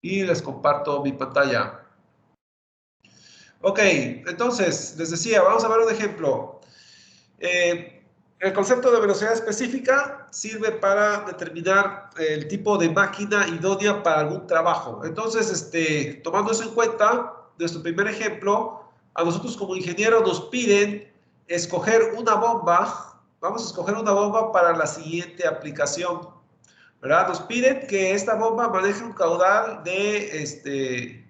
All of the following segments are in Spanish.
y les comparto mi pantalla. Ok, entonces, les decía, vamos a ver un ejemplo. El concepto de velocidad específica sirve para determinar el tipo de máquina idónea para algún trabajo. Entonces, tomando eso en cuenta, nuestro primer ejemplo, a nosotros como ingenieros nos piden escoger una bomba. Vamos a escoger una bomba para la siguiente aplicación, ¿verdad? Nos piden que esta bomba maneje un caudal de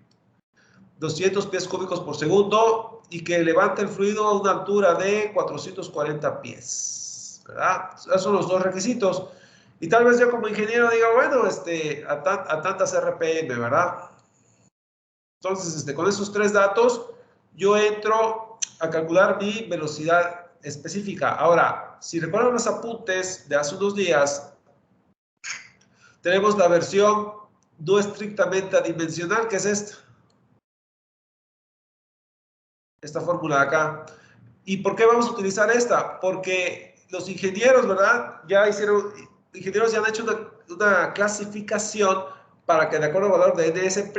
200 pies cúbicos por segundo y que levante el fluido a una altura de 440 pies, ¿verdad? Esos son los dos requisitos. Y tal vez yo como ingeniero diga, bueno, a tantas RPM, ¿verdad? Entonces, con esos tres datos, yo entro a calcular mi velocidad específica. Ahora, si recuerdan los apuntes de hace unos días, tenemos la versión no estrictamente adimensional, que es esta fórmula de acá. ¿Y por qué vamos a utilizar esta? Porque los ingenieros, ¿verdad? Ingenieros ya han hecho una clasificación para que de acuerdo al valor de NS',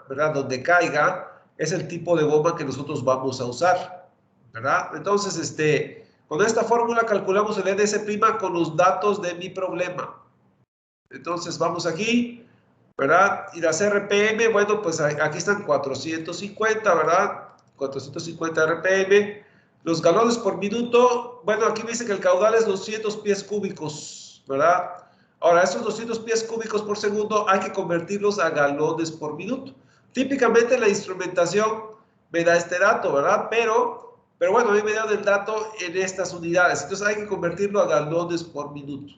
¿verdad? Donde caiga, es el tipo de bomba que nosotros vamos a usar, ¿verdad? Entonces, con esta fórmula calculamos el NS' con los datos de mi problema. Entonces, vamos aquí, ¿verdad? Y las RPM, bueno, pues aquí están 450, ¿verdad? 450 RPM. Los galones por minuto, bueno, aquí me dice que el caudal es 200 pies cúbicos, ¿verdad? Ahora, esos 200 pies cúbicos por segundo hay que convertirlos a galones por minuto. Típicamente la instrumentación me da este dato, ¿verdad? Pero bueno, a mí me da el dato en estas unidades. Entonces hay que convertirlo a galones por minuto.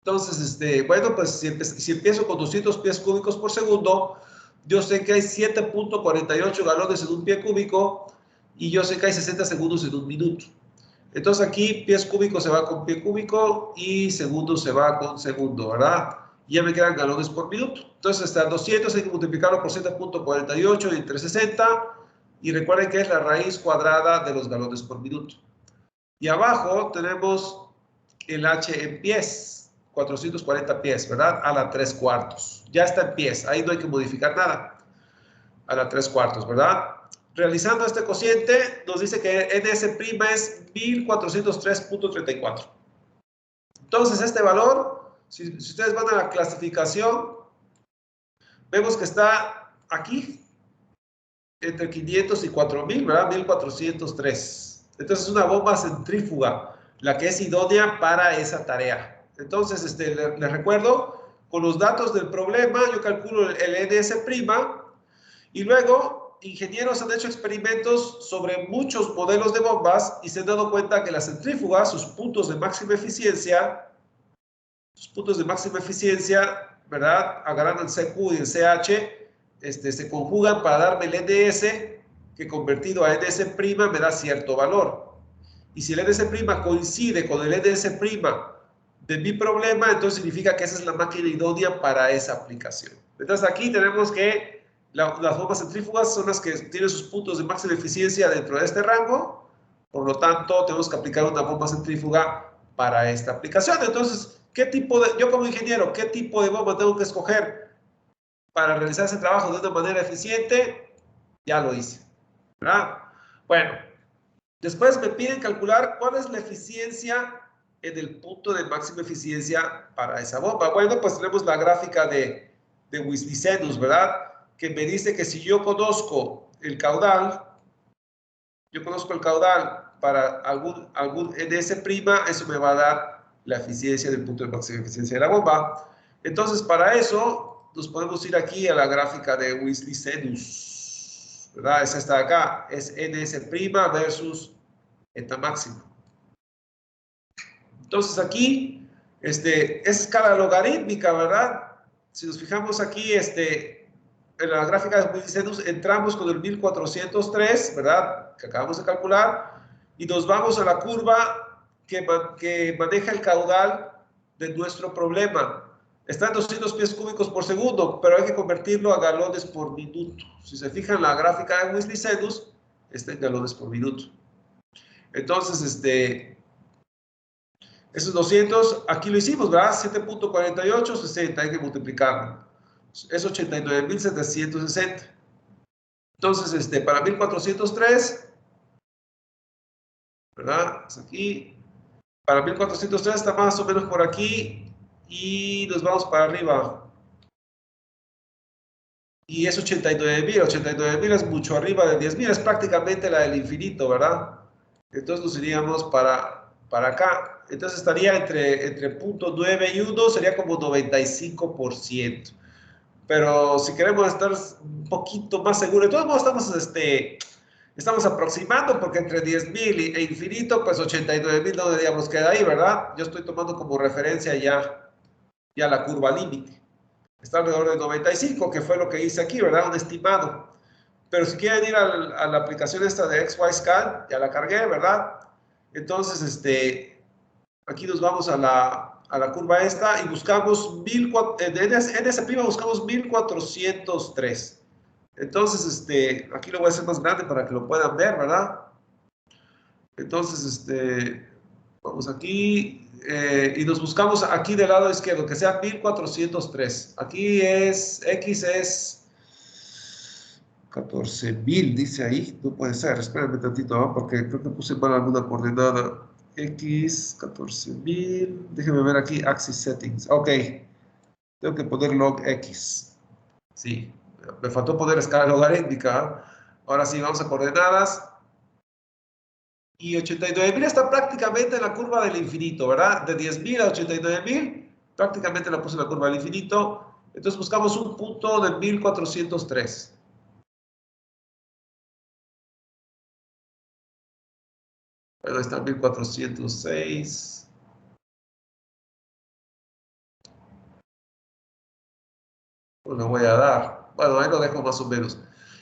Entonces, bueno, pues si empiezo con 200 pies cúbicos por segundo, yo sé que hay 7.48 galones en un pie cúbico y yo sé que hay 60 segundos en un minuto. Entonces aquí pies cúbicos se va con pie cúbico y segundos se va con segundo, ¿verdad? Y ya me quedan galones por minuto. Entonces hasta 200 hay que multiplicarlo por 7.48 entre 60 y recuerden que es la raíz cuadrada de los galones por minuto. Y abajo tenemos el H en pies, 440 pies, ¿verdad? A la 3/4. Ya está en pies, ahí no hay que modificar nada. A la 3/4, ¿verdad? Realizando este cociente, nos dice que NS' es 1403.34. Entonces, este valor, si ustedes van a la clasificación, vemos que está aquí, entre 500 y 4000, ¿verdad? 1403. Entonces, es una bomba centrífuga, la que es idónea para esa tarea. Entonces, les recuerdo, con los datos del problema, yo calculo el NS' y luego ingenieros han hecho experimentos sobre muchos modelos de bombas y se han dado cuenta que las centrífugas, sus puntos de máxima eficiencia, ¿verdad? Agarrando el CQ y el CH, se conjugan para darme el NS, que convertido a NS' me da cierto valor. Y si el NS' coincide con el NS' de mi problema, entonces significa que esa es la máquina idónea para esa aplicación. Entonces aquí tenemos que las bombas centrífugas son las que tienen sus puntos de máxima eficiencia dentro de este rango, por lo tanto tenemos que aplicar una bomba centrífuga para esta aplicación. Entonces, yo como ingeniero, ¿qué tipo de bomba tengo que escoger para realizar ese trabajo de una manera eficiente? Ya lo hice, ¿verdad? Bueno, después me piden calcular cuál es la eficiencia en el punto de máxima eficiencia para esa bomba. Bueno, pues tenemos la gráfica de Wislicenus, ¿verdad? Que me dice que si yo conozco el caudal, para algún NS', eso me va a dar la eficiencia del punto de máxima eficiencia de la bomba. Entonces, para eso, nos podemos ir aquí a la gráfica de Wislicenus, ¿verdad? Es esta de acá, es NS' versus eta máximo. Entonces aquí, es escala logarítmica, ¿verdad? Si nos fijamos aquí, en la gráfica de Wislicenus, entramos con el 1403, ¿verdad? Que acabamos de calcular, y nos vamos a la curva que maneja el caudal de nuestro problema. Están 200 pies cúbicos por segundo, pero hay que convertirlo a galones por minuto. Si se fijan, la gráfica de Wislicenus está en galones por minuto. Entonces, esos 200, aquí lo hicimos, ¿verdad? 7.48, 60, hay que multiplicarlo. es 89.760. Entonces, para 1403, ¿verdad? Es aquí. Para 1403 está más o menos por aquí. Y nos vamos para arriba. Y es 89.000. 89.000 es mucho arriba de 10.000. Es prácticamente la del infinito, ¿verdad? Entonces nos iríamos para acá. Entonces estaría entre punto 9 y 1, sería como 95%. Pero si queremos estar un poquito más seguros, de todos modos estamos aproximando, porque entre 10.000 e infinito, pues 89.000 no deberíamos quedar ahí, ¿verdad? Yo estoy tomando como referencia ya la curva límite. Está alrededor de 95, que fue lo que hice aquí, ¿verdad? Un estimado. Pero si quieren ir a la aplicación esta de XYScan, ya la cargué, ¿verdad? Entonces, aquí nos vamos a la curva esta y buscamos en esa prima buscamos 1403. Entonces, aquí lo voy a hacer más grande para que lo puedan ver, ¿verdad? Entonces, vamos aquí y nos buscamos aquí del lado izquierdo, que sea 1403. Aquí X es 14.000, dice ahí. No puede ser, espérame tantito, ¿no? Porque creo que puse mal alguna coordenada. X, 14.000. Déjeme ver aquí, Axis Settings. Ok. Tengo que poner log X. Sí, me faltó poner escala logarítmica. Ahora sí, vamos a coordenadas. Y 89.000 está prácticamente en la curva del infinito, ¿verdad? De 10.000 a 89.000, prácticamente la puse en la curva del infinito. Entonces buscamos un punto de 1403. Bueno, está 1406. Pues le voy a dar. Bueno, ahí lo dejo más o menos.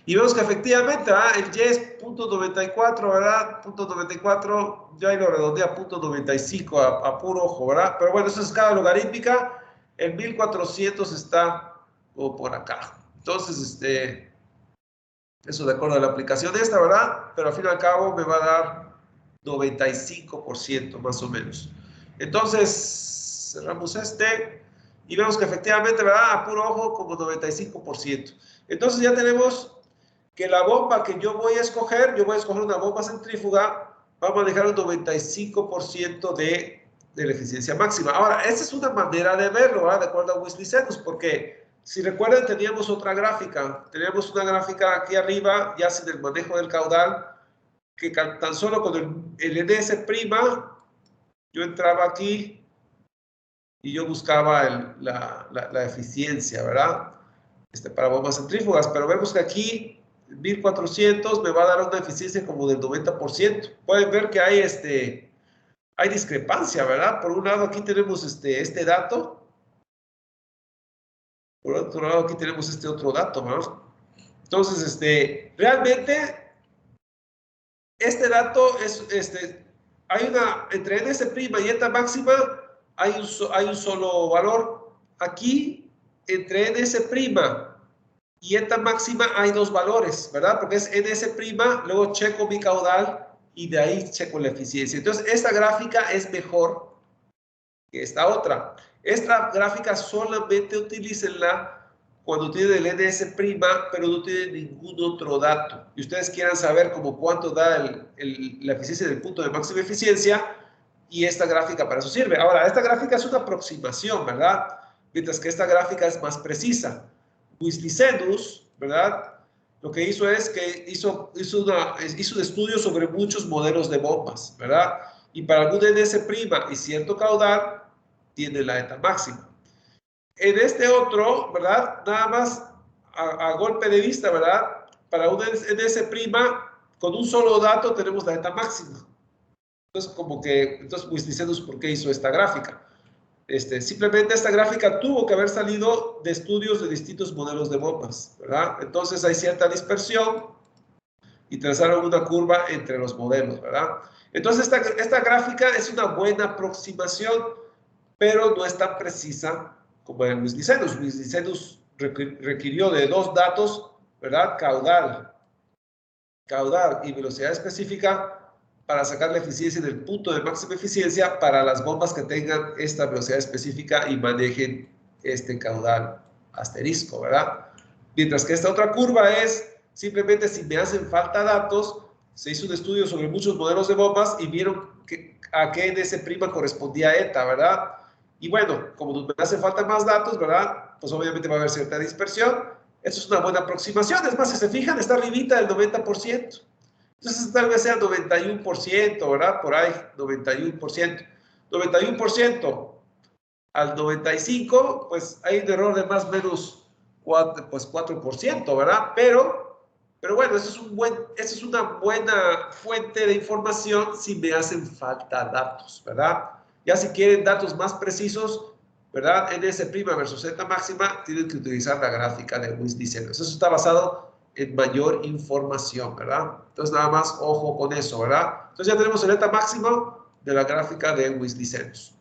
Y vemos que efectivamente, el Y es .94, ¿verdad? .94, yo ahí lo redondeé a .95 a puro ojo, ¿verdad? Pero bueno, eso es escala logarítmica. El 1400 está por acá. Entonces, eso de acuerdo a la aplicación esta, ¿verdad? Pero al fin y al cabo me va a dar 95% más o menos. Entonces, cerramos y vemos que efectivamente, ¿verdad? A puro ojo, como 95%. Entonces ya tenemos que la bomba que yo voy a escoger una bomba centrífuga, va a manejar un 95% de la eficiencia máxima. Ahora, esta es una manera de verlo, ¿verdad? De acuerdo a Wislicenus, porque si recuerdan, teníamos otra gráfica. Teníamos una gráfica aquí arriba, ya sin el manejo del caudal, que tan solo con el NS', yo entraba aquí y yo buscaba la eficiencia, ¿verdad? Para bombas centrífugas, pero vemos que aquí 1400 me va a dar una eficiencia como del 90%. Pueden ver que hay discrepancia, ¿verdad? Por un lado aquí tenemos este dato, por otro lado aquí tenemos este otro dato, ¿verdad? Entonces, realmente este dato es, entre NS' y eta máxima hay un solo valor. Aquí, entre NS' y eta máxima hay dos valores, ¿verdad? Porque es NS', luego checo mi caudal y de ahí checo la eficiencia. Entonces, esta gráfica es mejor que esta otra. Esta gráfica solamente utilícenla cuando tienen el NS', pero no tienen ningún otro dato. Y ustedes quieran saber como cuánto da la eficiencia del punto de máxima eficiencia, y esta gráfica para eso sirve. Ahora, esta gráfica es una aproximación, ¿verdad? Mientras que esta gráfica es más precisa. Wislicenus, ¿verdad? Lo que hizo es que hizo un estudio sobre muchos modelos de bombas, ¿verdad? Y para algún NS' y cierto caudal, tiene la eta máxima. En este otro, ¿verdad? Nada más a golpe de vista, ¿verdad? Para un NS', con un solo dato tenemos la eta máxima. Entonces, Wislicenus, ¿por qué hizo esta gráfica? Simplemente esta gráfica tuvo que haber salido de estudios de distintos modelos de bombas, ¿verdad? Entonces hay cierta dispersión y trazaron una curva entre los modelos, ¿verdad? Entonces esta gráfica es una buena aproximación, pero no es tan precisa como en Wislicenus. Wislicenus requirió de dos datos, ¿verdad? Caudal y velocidad específica para sacar la eficiencia del punto de máxima eficiencia para las bombas que tengan esta velocidad específica y manejen este caudal asterisco, ¿verdad? Mientras que esta otra curva es simplemente si me hacen falta datos. Se hizo un estudio sobre muchos modelos de bombas y vieron a qué NS' correspondía eta, ¿verdad? Y bueno, como me hacen falta más datos, ¿verdad? Pues obviamente va a haber cierta dispersión. Eso es una buena aproximación. Es más, si se fijan, está arribita del 90%. Entonces tal vez sea 91%, ¿verdad? Por ahí, 91%. 91% al 95%, pues hay un error de más o menos 4%, ¿verdad? Pero bueno, eso es una buena fuente de información si me hacen falta datos, ¿verdad? Ya si quieren datos más precisos, ¿verdad? NS' versus Z máxima, tienen que utilizar la gráfica de WIS-Diseños. Eso está basado en mayor información, ¿verdad? Entonces, nada más ojo con eso, ¿verdad? Entonces, ya tenemos el eta máximo de la gráfica de WIS-Diseños.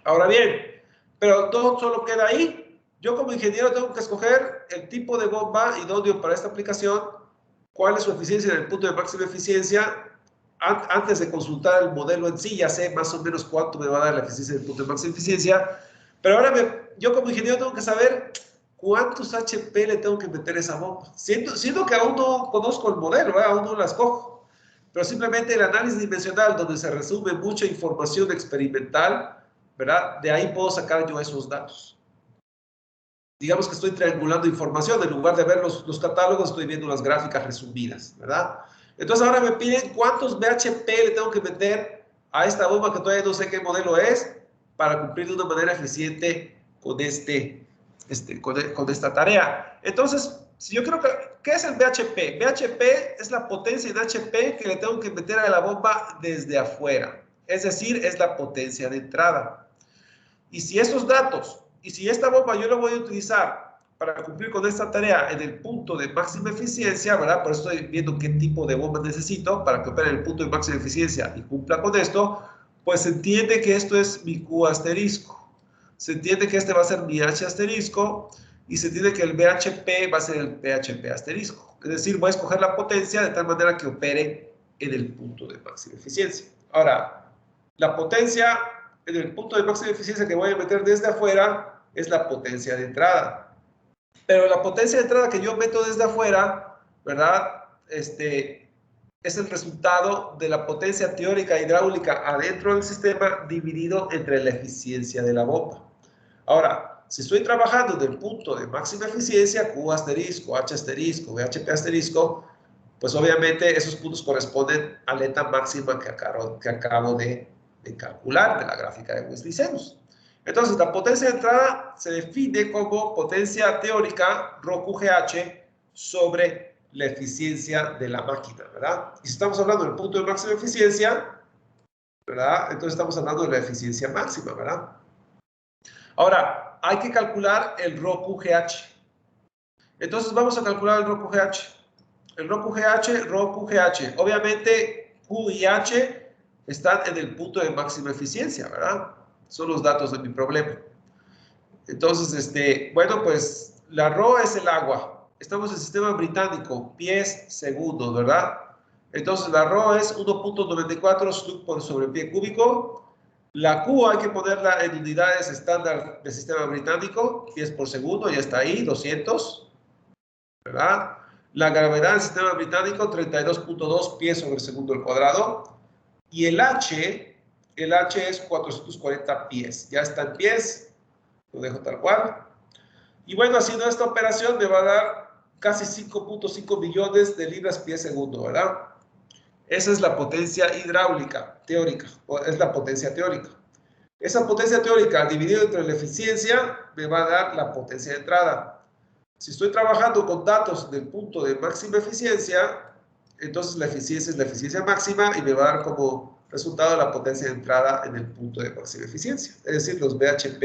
Ahora bien, pero todo solo queda ahí. Yo como ingeniero tengo que escoger el tipo de bomba idóneo para esta aplicación, cuál es su eficiencia en el punto de máxima eficiencia. Antes de consultar el modelo en sí, ya sé más o menos cuánto me va a dar la eficiencia del punto de máxima eficiencia. Pero ahora yo como ingeniero tengo que saber cuántos HP le tengo que meter a esa bomba. Siendo que aún no conozco el modelo, aún no la escojo. Pero simplemente el análisis dimensional, donde se resume mucha información experimental, ¿verdad? De ahí puedo sacar yo esos datos. Digamos que estoy triangulando información, en lugar de ver los catálogos, estoy viendo las gráficas resumidas, ¿verdad? Entonces ahora me piden cuántos BHP le tengo que meter a esta bomba que todavía no sé qué modelo es para cumplir de una manera eficiente con esta tarea. Entonces, si yo creo que, ¿qué es el BHP? BHP es la potencia en HP que le tengo que meter a la bomba desde afuera. Es decir, es la potencia de entrada. Y si estos datos, y si esta bomba yo la voy a utilizar para cumplir con esta tarea en el punto de máxima eficiencia, ¿verdad? Por eso estoy viendo qué tipo de bomba necesito para que opere en el punto de máxima eficiencia y cumpla con esto, pues se entiende que esto es mi Q asterisco. Se entiende que este va a ser mi H asterisco y se entiende que el BHP va a ser el PHP asterisco. Es decir, voy a escoger la potencia de tal manera que opere en el punto de máxima eficiencia. Ahora, la potencia en el punto de máxima eficiencia que voy a meter desde afuera es la potencia de entrada. Pero la potencia de entrada que yo meto desde afuera, ¿verdad? Es el resultado de la potencia teórica hidráulica adentro del sistema dividido entre la eficiencia de la bomba. Ahora, si estoy trabajando en el punto de máxima eficiencia, Q asterisco, H asterisco, BHP asterisco, pues obviamente esos puntos corresponden a la eta máxima que acabo de calcular de la gráfica de WIS-Diseños. Entonces, la potencia de entrada se define como potencia teórica ρQGH sobre la eficiencia de la máquina, ¿verdad? Y si estamos hablando del punto de máxima eficiencia, ¿verdad? Entonces estamos hablando de la eficiencia máxima, ¿verdad? Ahora, hay que calcular el ρQGH. Entonces, vamos a calcular el ρQGH. El ρQGH. Obviamente, Q y H están en el punto de máxima eficiencia, ¿verdad? Son los datos de mi problema. Entonces, bueno, pues la ρ es el agua. Estamos en el sistema británico, pies segundos, ¿verdad? Entonces, la ρ es 1.94 slug por sobre pie cúbico. La Q hay que ponerla en unidades estándar del sistema británico, pies por segundo, ya está ahí, 200, ¿verdad? La gravedad del sistema británico, 32.2 pies sobre segundo al cuadrado. Y el H es 440 pies. Ya está en pies. Lo dejo tal cual. Y bueno, haciendo esta operación me va a dar casi 5.5 millones de libras-pie segundo, ¿verdad? Esa es la potencia hidráulica teórica. Es la potencia teórica. Esa potencia teórica dividida entre la eficiencia me va a dar la potencia de entrada. Si estoy trabajando con datos del punto de máxima eficiencia, entonces la eficiencia es la eficiencia máxima y me va a dar como resultado la potencia de entrada en el punto de máxima eficiencia, es decir, los BHP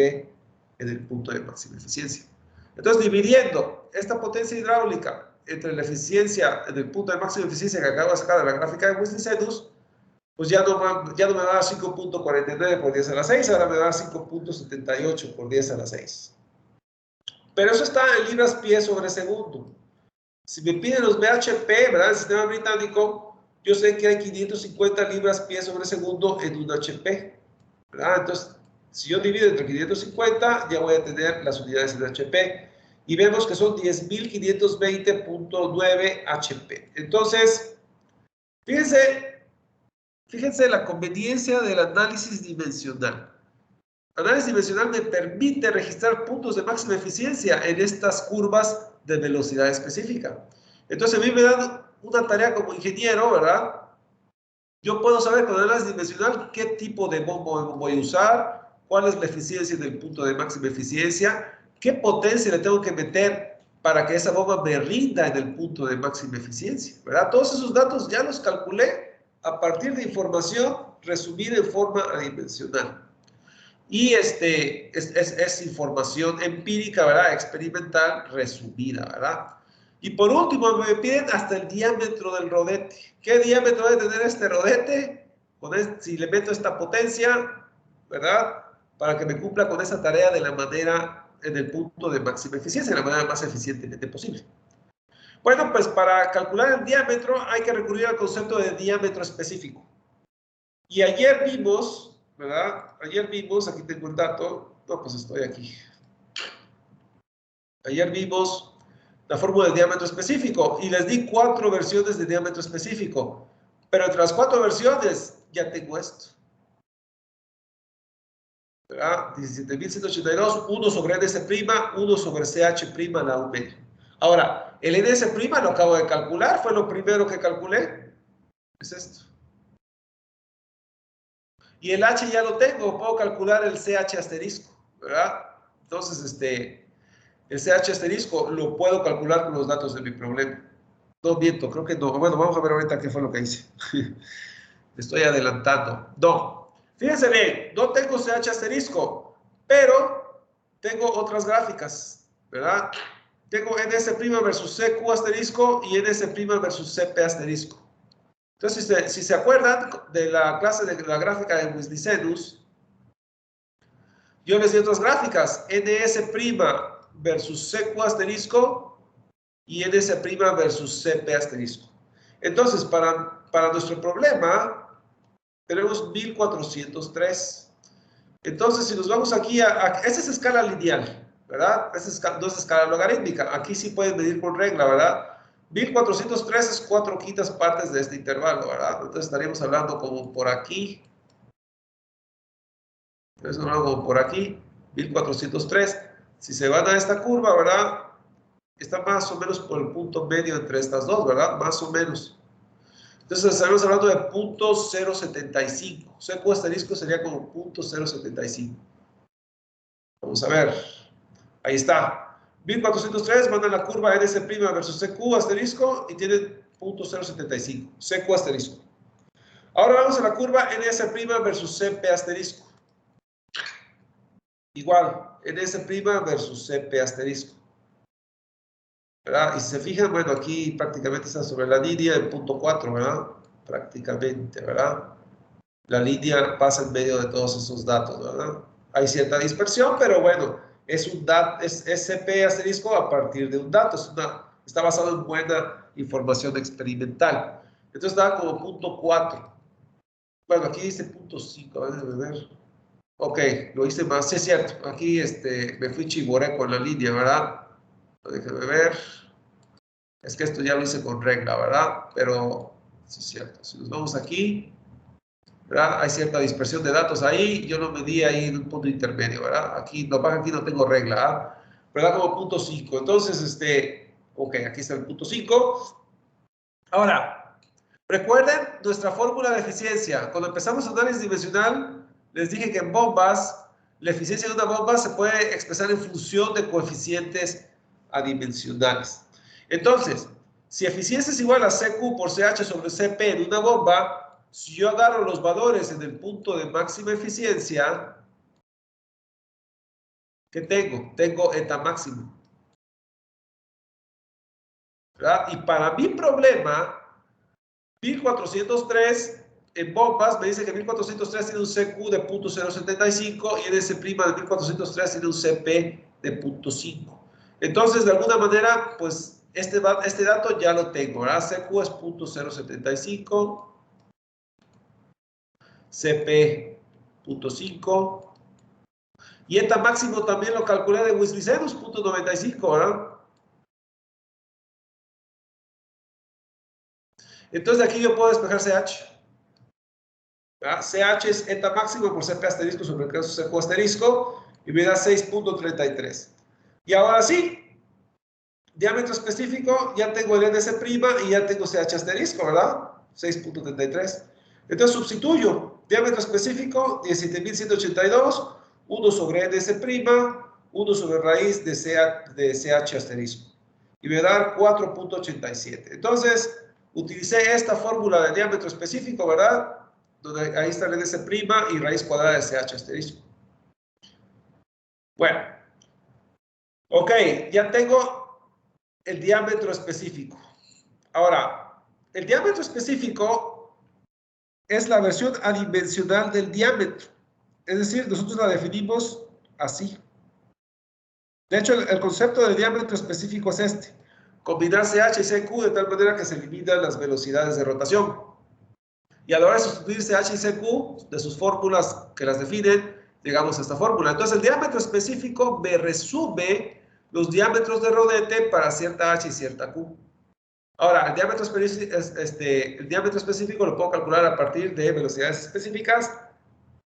en el punto de máxima eficiencia. Entonces, dividiendo esta potencia hidráulica entre la eficiencia en el punto de máxima eficiencia que acabo de sacar de la gráfica de WIS-Diseños, pues ya no me va a dar 5.49 por 10 a la 6, ahora me va a dar 5.78 por 10 a la 6. Pero eso está en libras-pie sobre segundo. Si me piden los BHP, ¿verdad? El sistema británico, yo sé que hay 550 libras-pie sobre segundo en un HP, ¿verdad? Entonces, Si yo divido entre 550, ya voy a tener las unidades en HP. Y vemos que son 10.520.9 HP. Entonces, fíjense la conveniencia del análisis dimensional. El análisis dimensional me permite registrar puntos de máxima eficiencia en estas curvas de velocidad específica. Entonces, a mí me dan una tarea como ingeniero, ¿verdad? Yo puedo saber con el análisis dimensional qué tipo de bomba voy a usar, cuál es la eficiencia del punto de máxima eficiencia, qué potencia le tengo que meter para que esa bomba me rinda en el punto de máxima eficiencia, ¿verdad? Todos esos datos ya los calculé a partir de información resumida en forma adimensional. Y es información empírica, ¿verdad? Experimental resumida, ¿verdad? Y por último, me piden hasta el diámetro del rodete. ¿Qué diámetro debe tener este rodete? Si le meto esta potencia, ¿verdad? Para que me cumpla con esa tarea de la manera, en el punto de máxima eficiencia, de la manera más eficientemente posible. Bueno, pues para calcular el diámetro hay que recurrir al concepto de diámetro específico. Y ayer vimos, ¿verdad? Ayer vimos, aquí tengo el dato, no, pues estoy aquí. Ayer vimos la fórmula de diámetro específico y les di 4 versiones de diámetro específico. Pero entre las 4 versiones ya tengo esto. ¿Verdad? 17.182, 1 sobre NS', 1 sobre CH' a la 1 medio. Ahora, el NS' lo acabo de calcular, fue lo primero que calculé. Es esto. Y el H ya lo tengo, puedo calcular el CH asterisco, ¿verdad? Entonces, el CH asterisco lo puedo calcular con los datos de mi problema. No miento, creo que no. Bueno, vamos a ver ahorita qué fue lo que hice. Estoy adelantando. No. Fíjense bien, no tengo CH asterisco, pero tengo otras gráficas, ¿verdad? Tengo NS' versus CQ asterisco y NS' versus CP asterisco. Entonces, si se acuerdan de la clase de la gráfica de Wislicenus, yo les di otras gráficas, NS' versus CQ asterisco y NS' versus CP asterisco. Entonces, para nuestro problema, tenemos 1403. Entonces, si nos vamos aquí esa es escala lineal, ¿verdad? No es escala logarítmica. Aquí sí pueden medir con regla, ¿verdad? 1403 es 4/5 partes de este intervalo, ¿verdad? Entonces estaríamos hablando como por aquí. Entonces hablando como por aquí, 1403. Si se van a esta curva, ¿verdad? Está más o menos por el punto medio entre estas dos, ¿verdad? Más o menos. Entonces estaremos hablando de .075. CQ asterisco sería como .075. Vamos a ver. Ahí está. 1403 manda la curva NS' versus CQ asterisco y tiene .075. CQ asterisco. Ahora vamos a la curva NS' versus CP asterisco. Igual, NS' versus CP asterisco. ¿Verdad? Y si se fijan, bueno, aquí prácticamente está sobre la línea en .4, ¿verdad? Prácticamente, ¿verdad? La línea pasa en medio de todos esos datos, ¿verdad? Hay cierta dispersión, pero bueno, es CP asterisco a partir de un dato, está basado en buena información experimental. Entonces da como .4. Bueno, aquí dice .5, déjenme ver. Ok, lo hice más, sí es cierto, aquí me fui chiboré con la línea, ¿verdad? Déjenme ver. Es que esto ya lo hice con regla, ¿verdad? Pero sí es cierto, si nos vamos aquí, ¿verdad? Hay cierta dispersión de datos ahí, yo no medí ahí en un punto intermedio, ¿verdad? Aquí no tengo regla, ¿verdad? Como .5. Entonces, ok, aquí está el .5. Ahora, recuerden nuestra fórmula de eficiencia. Cuando empezamos análisis dimensional, les dije que en bombas, la eficiencia de una bomba se puede expresar en función de coeficientes adimensionales. Entonces, si eficiencia es igual a CQ por CH sobre CP en una bomba, si yo agarro los valores en el punto de máxima eficiencia, ¿qué tengo? Tengo eta máximo, ¿verdad? Y para mi problema, 1403 en bombas me dice que 1403 tiene un CQ de .075 y NS' de 1403 tiene un CP de .5. Entonces, de alguna manera, pues este dato ya lo tengo, ¿verdad? CQ es .075, CP .5 Y eta máximo también lo calculé de Wislicenus, 0.95, ¿verdad? Entonces de aquí yo puedo despejar CH. ¿Verdad? CH es eta máximo por CP asterisco sobre el caso CQ asterisco y me da 6.33. Y ahora sí, diámetro específico, ya tengo el NS' y ya tengo CH asterisco, ¿verdad? 6.33. Entonces sustituyo diámetro específico 17.182, 1 sobre NS', 1 sobre raíz de CH asterisco. Y me va a dar 4.87. Entonces, utilicé esta fórmula de diámetro específico, ¿verdad? Donde ahí está el NS' y raíz cuadrada de CH asterisco. Bueno, ok, ya tengo el diámetro específico. Ahora, el diámetro específico es la versión adimensional del diámetro. Es decir, nosotros la definimos así. De hecho, el concepto de diámetro específico es este. Combinar CH y CQ de tal manera que se eliminan las velocidades de rotación. Y a la hora de sustituir CH y CQ, de sus fórmulas que las definen, llegamos a esta fórmula. Entonces, el diámetro específico me resume los diámetros de rodete para cierta H y cierta Q. Ahora, el diámetro específico lo puedo calcular a partir de velocidades específicas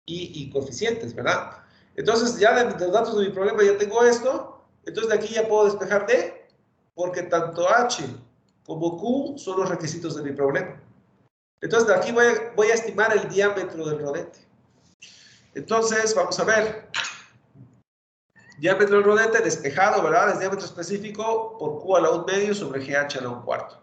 y coeficientes, ¿verdad? Entonces, ya de los datos de mi problema ya tengo esto. Entonces, de aquí ya puedo despejar D, porque tanto H como Q son los requisitos de mi problema. Entonces, de aquí voy a estimar el diámetro del rodete. Entonces, vamos a ver. Diámetro del rodete despejado, ¿verdad? Es diámetro específico por Q a la 1 medio sobre GH a la 1 cuarto.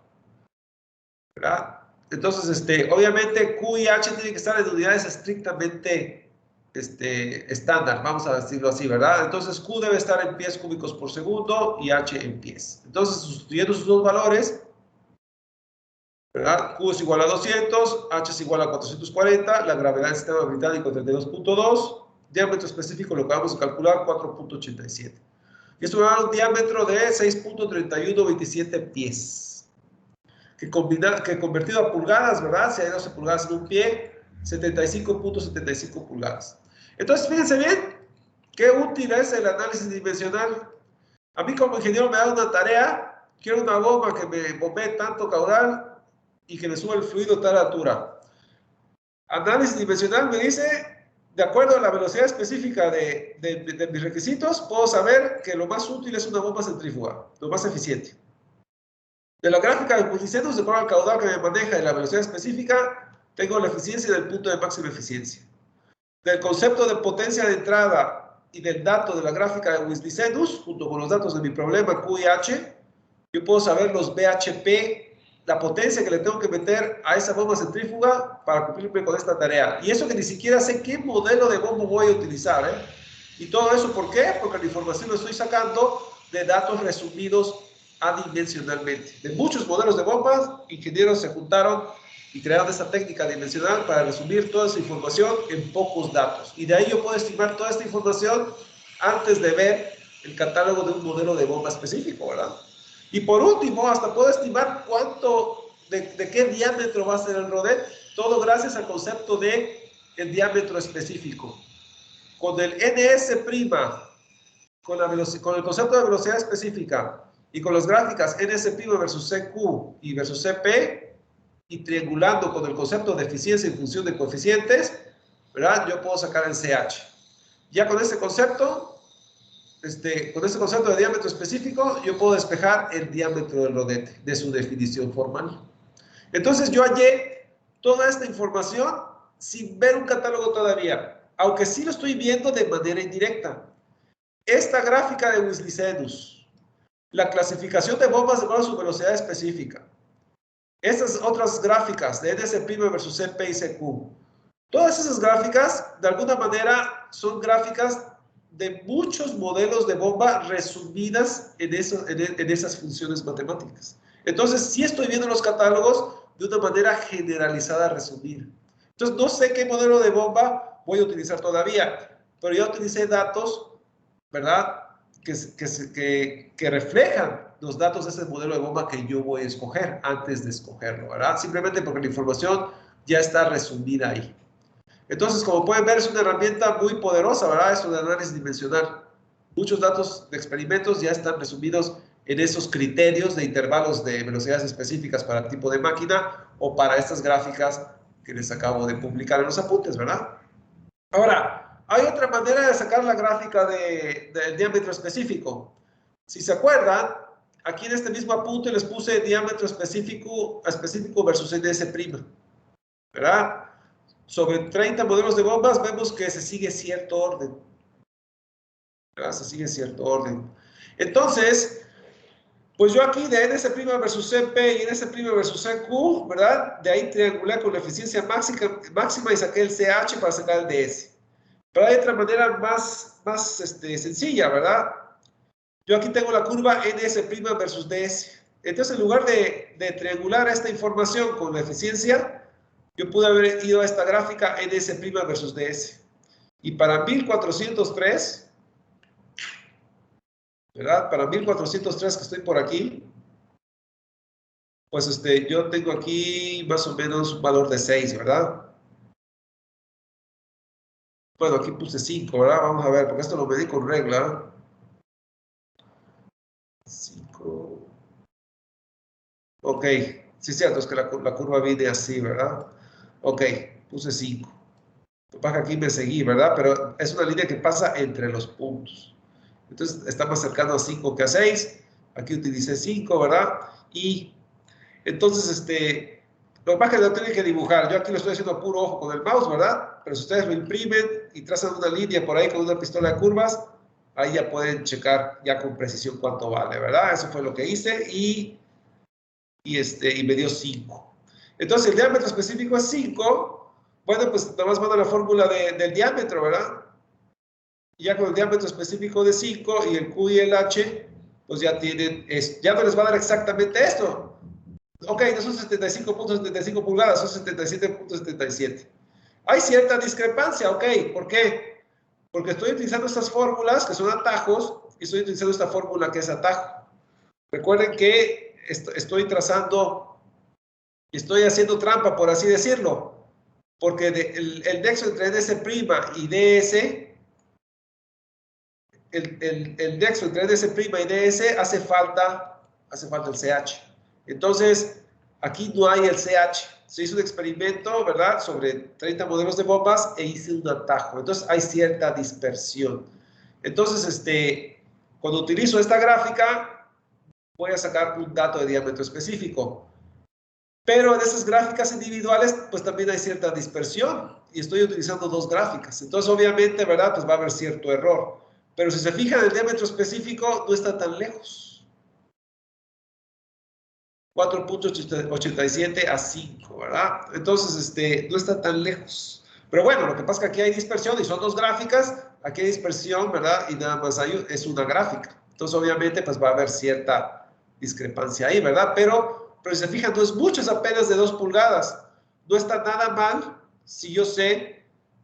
¿Verdad? Entonces, obviamente Q y H tienen que estar en unidades estrictamente estándar, vamos a decirlo así, ¿verdad? Entonces Q debe estar en pies cúbicos por segundo y H en pies. Entonces, sustituyendo sus dos valores, ¿verdad? Q es igual a 200, H es igual a 440, la gravedad del sistema británico 32.2, diámetro específico lo que vamos a calcular 4.87. Y esto me va a dar un diámetro de 6.3127 pies. Que convertido a pulgadas, ¿verdad? Si hay 12 pulgadas en un pie, 75.75 pulgadas. Entonces, fíjense bien, qué útil es el análisis dimensional. A mí como ingeniero me da una tarea, quiero una bomba que me bombee tanto caudal y que me suba el fluido a tal altura. Análisis dimensional me dice, de acuerdo a la velocidad específica de mis requisitos, puedo saber que lo más útil es una bomba centrífuga, lo más eficiente. De la gráfica de Wislicenus, de acuerdo al caudal que me maneja y la velocidad específica, tengo la eficiencia del punto de máxima eficiencia. Del concepto de potencia de entrada y del dato de la gráfica de Wislicenus, junto con los datos de mi problema Q y H, yo puedo saber los BHP, la potencia que le tengo que meter a esa bomba centrífuga para cumplirme con esta tarea. Y eso que ni siquiera sé qué modelo de bomba voy a utilizar, ¿eh? Y todo eso, ¿por qué? Porque la información lo estoy sacando de datos resumidos adimensionalmente. De muchos modelos de bombas, ingenieros se juntaron y crearon esta técnica dimensional para resumir toda esa información en pocos datos. Y de ahí yo puedo estimar toda esta información antes de ver el catálogo de un modelo de bomba específico, ¿verdad? Y por último, hasta puedo estimar de qué diámetro va a ser el rodete. Todo gracias al concepto de el diámetro específico. Con el NS', con el concepto de velocidad específica, y con las gráficas NS' versus CQ y versus CP, y triangulando con el concepto de eficiencia en función de coeficientes, ¿verdad? Yo puedo sacar el CH. Ya con este concepto, de diámetro específico, yo puedo despejar el diámetro del rodete de su definición formal. Entonces yo hallé toda esta información sin ver un catálogo todavía, aunque sí lo estoy viendo de manera indirecta. Esta gráfica de Wislicenus, la clasificación de bombas de acuerdo a su velocidad específica. Estas otras gráficas de NS' versus CP y CQ. Todas esas gráficas, de alguna manera, son gráficas de muchos modelos de bomba resumidas en esas funciones matemáticas. Entonces, sí estoy viendo los catálogos de una manera generalizada, resumida. Entonces, no sé qué modelo de bomba voy a utilizar todavía, pero ya utilicé datos, ¿verdad?, que reflejan los datos de ese modelo de bomba que yo voy a escoger antes de escogerlo, ¿verdad? Simplemente porque la información ya está resumida ahí. Entonces, como pueden ver, es una herramienta muy poderosa, ¿verdad? Esto de análisis dimensional. Muchos datos de experimentos ya están resumidos en esos criterios de intervalos de velocidades específicas para el tipo de máquina o para estas gráficas que les acabo de publicar en los apuntes, ¿verdad? Ahora, hay otra manera de sacar la gráfica del diámetro específico. Si se acuerdan, aquí en este mismo apunte les puse diámetro específico versus NS', ¿verdad? Sobre 30 modelos de bombas vemos que se sigue cierto orden. ¿Verdad? Se sigue cierto orden. Entonces, pues yo aquí de NS' versus CP y NS' versus CQ, ¿verdad? De ahí triangulé con la eficiencia máxima y saqué el CH para sacar el DS. Pero hay otra manera más sencilla, ¿verdad? Yo aquí tengo la curva NS' versus DS. Entonces, en lugar de triangular esta información con la eficiencia, yo pude haber ido a esta gráfica NS' versus DS. Y para 1403, ¿verdad? Para 1403 que estoy por aquí, pues yo tengo aquí más o menos un valor de 6, ¿verdad? Bueno, aquí puse 5, ¿verdad? Vamos a ver, porque esto lo medí con regla. 5. Ok, sí es cierto, es que la curva viene así, ¿verdad? Ok, puse 5. Pasa aquí me seguí, ¿verdad? Pero es una línea que pasa entre los puntos. Entonces está más cercano a 5 que a 6. Aquí utilicé 5, ¿verdad? Y entonces, lo que pasa es que lo tienen que dibujar. Yo aquí lo estoy haciendo a puro ojo con el mouse, ¿verdad? Pero si ustedes lo imprimen y trazan una línea por ahí con una pistola de curvas, ahí ya pueden checar ya con precisión cuánto vale, ¿verdad? Eso fue lo que hice y me dio 5. Entonces, el diámetro específico es 5. Bueno, pues nada más van a la fórmula del diámetro, ¿verdad? Y ya con el diámetro específico de 5 y el Q y el H, pues ya tienen, ya no les va a dar exactamente esto. Ok, no son 75.75 pulgadas, son 77.77. Hay cierta discrepancia, ok, ¿por qué? Porque estoy utilizando estas fórmulas que son atajos y estoy utilizando esta fórmula que es atajo. Recuerden que estoy trazando, estoy haciendo trampa, por así decirlo, porque el nexo entre NS' y DS, el nexo entre NS' y DS hace falta el CH. Entonces, aquí no hay el CH. Se hizo un experimento, ¿verdad?, sobre 30 modelos de bombas e hice un atajo. Entonces, hay cierta dispersión. Entonces, cuando utilizo esta gráfica, voy a sacar un dato de diámetro específico. Pero en esas gráficas individuales, pues también hay cierta dispersión. Y estoy utilizando dos gráficas. Entonces, obviamente, ¿verdad?, pues va a haber cierto error. Pero si se fijan, el diámetro específico no está tan lejos. 4.87 a 5, ¿verdad? Entonces, no está tan lejos. Pero bueno, lo que pasa es que aquí hay dispersión y son dos gráficas. Aquí hay dispersión, ¿verdad? Y nada más es una gráfica. Entonces, obviamente, pues va a haber cierta discrepancia ahí, ¿verdad? Pero si se fijan, no es mucho, es apenas de 2 pulgadas. No está nada mal si yo sé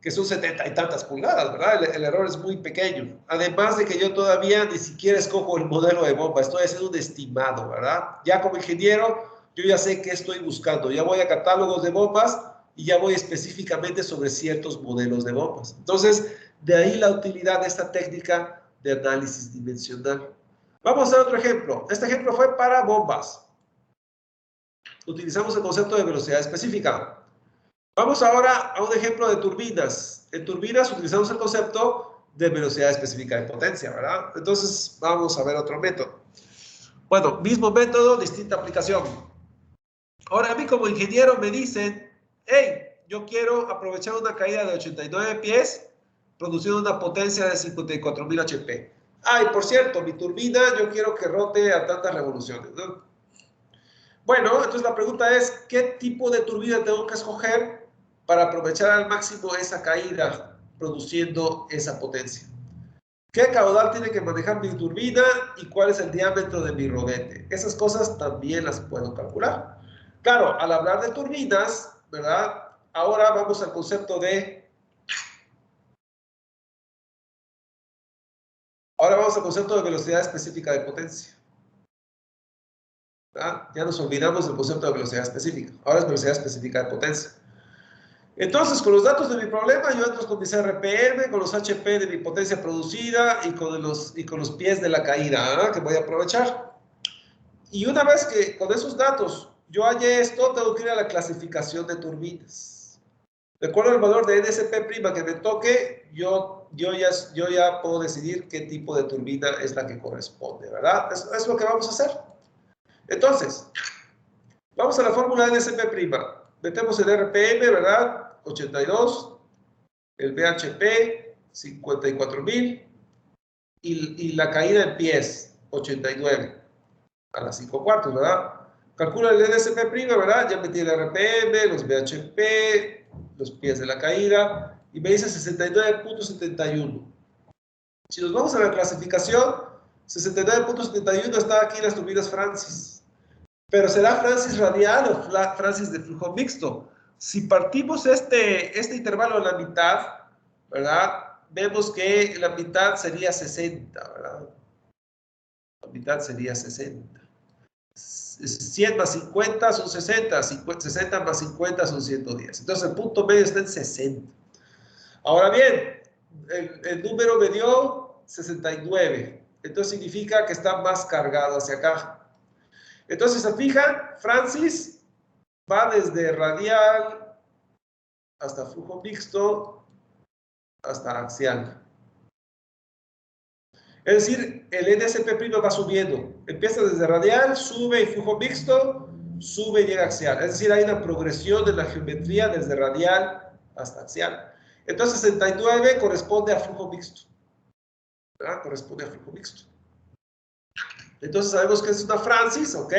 que son 70 y tantas pulgadas, ¿verdad? El error es muy pequeño. Además de que yo todavía ni siquiera escojo el modelo de bomba, estoy haciendo un estimado, ¿verdad? Ya como ingeniero, yo ya sé qué estoy buscando. Ya voy a catálogos de bombas y ya voy específicamente sobre ciertos modelos de bombas. Entonces, de ahí la utilidad de esta técnica de análisis dimensional. Vamos a hacer otro ejemplo. Este ejemplo fue para bombas. Utilizamos el concepto de velocidad específica. Vamos ahora a un ejemplo de turbinas. En turbinas utilizamos el concepto de velocidad específica de potencia, ¿verdad? Entonces, vamos a ver otro método. Bueno, mismo método, distinta aplicación. Ahora, a mí como ingeniero me dicen, hey, yo quiero aprovechar una caída de 89 pies produciendo una potencia de 54.000 HP. Ah, y por cierto, mi turbina yo quiero que rote a tantas revoluciones, ¿no? Bueno, entonces la pregunta es, ¿qué tipo de turbina tengo que escoger para aprovechar al máximo esa caída produciendo esa potencia? ¿Qué caudal tiene que manejar mi turbina y cuál es el diámetro de mi rodete? Esas cosas también las puedo calcular. Claro, al hablar de turbinas, ¿verdad? Ahora vamos al concepto de... Ahora vamos al concepto de velocidad específica de potencia. ¿Verdad? Ya nos olvidamos del concepto de velocidad específica. Ahora es velocidad específica de potencia. Entonces, con los datos de mi problema, yo entro con mis RPM, con los HP de mi potencia producida y con los pies de la caída, que voy a aprovechar. Y una vez que con esos datos yo hallé esto, tengo que ir a la clasificación de turbinas. De acuerdo al valor de NSP' que me toque, yo ya puedo decidir qué tipo de turbina es la que corresponde, ¿verdad? Es lo que vamos a hacer. Entonces, vamos a la fórmula de NSP'. Metemos el RPM, ¿verdad? 82, el BHP, 54.000, y la caída en pies, 89, a las 5 cuartos, ¿verdad? Calcula el NSP', ¿verdad? Ya metí el RPM, los BHP, los pies de la caída, y me dice 69.71. Si nos vamos a la clasificación, 69.71 está aquí en las turbinas Francis. Pero ¿será Francis radial o Francis de flujo mixto? Si partimos este intervalo a la mitad, ¿verdad? Vemos que la mitad sería 60, ¿verdad? La mitad sería 60. 100 más 50 son 60, 60 más 50 son 110. Entonces el punto medio está en 60. Ahora bien, el número me dio 69. Entonces significa que está más cargado hacia acá. Entonces, se fijan, Francis va desde radial hasta flujo mixto hasta axial. Es decir, el NSP' va subiendo. Empieza desde radial, sube y flujo mixto, sube y llega axial. Es decir, hay una progresión de la geometría desde radial hasta axial. Entonces, 69 corresponde a flujo mixto. ¿Verdad? Corresponde a flujo mixto. Entonces, sabemos que es una Francis, ¿ok?